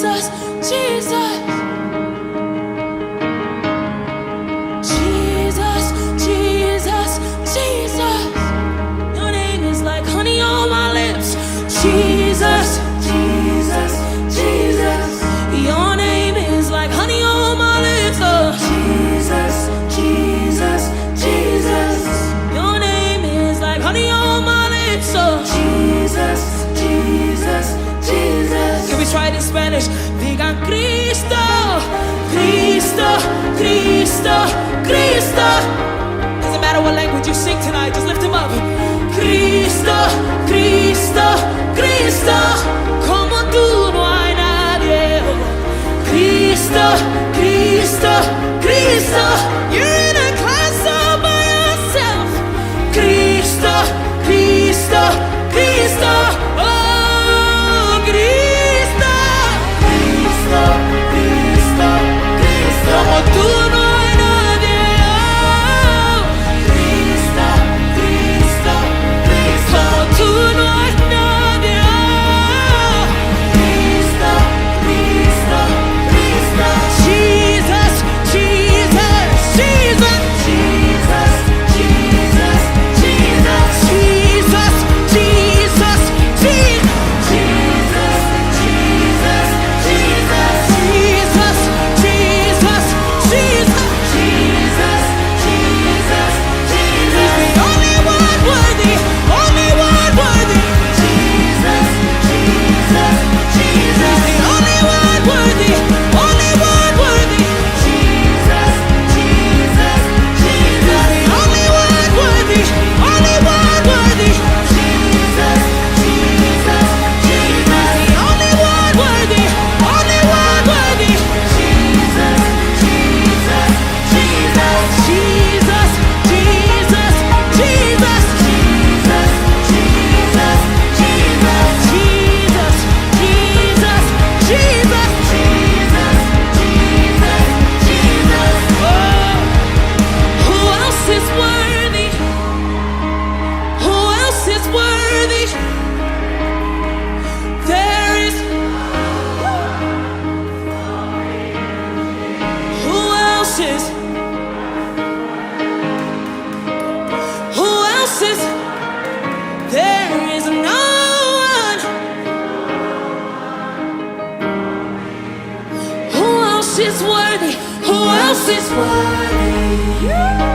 Jesus, Jesus. Jesus, Jesus, Jesus. Your name is like honey on my lips. Jesus, Jesus, Jesus. Your name is like honey on my lips. Oh. Jesus, Jesus, Jesus. Your name is like honey on my lips. Oh. Jesus, Jesus, Jesus. Can we try it in Spanish? Digan Cristo, Cristo, Cristo, Cristo. Doesn't matter what language you sing tonight, just lift him up. Cristo, Cristo, Cristo. Como tú no hay nadie. Cristo, Cristo, Cristo. You're in a class all by yourself. Cristo, Cristo, Cristo. Oh, Cristo. Cristo, Cristo, Cristo. Como tú no hay nadie. Oh, Cristo, Cristo, Cristo. Como tú no hay nadie. Oh, Cristo, Cristo, Cristo. Jesus, Jesus, Jesus. Jesus, Jesus, Jesus. Jesus, Jesus, Jesus. Jesus, Jesus, Jesus. Jesus, Jesus, Jesus. Jesus, Jesus, Jesus. The only one worthy, only one worthy. Jesus, Jesus, Jesus. The only one worthy, only one worthy. Jesus, Jesus, Jesus. The only one worthy, only one worthy. Jesus, Jesus, Jesus. The only one worthy, only one worthy. Jesus, Jesus, Jesus. Jesus, Jesus, Jesus. Jesus, Jesus, Jesus. Jesus, Jesus, Jesus. Jesus, Jesus, Jesus. Oh, who else is worthy? Who else is worthy? There is. Who else is? Who else is? There is no one. Who else is worthy? Who else is worthy?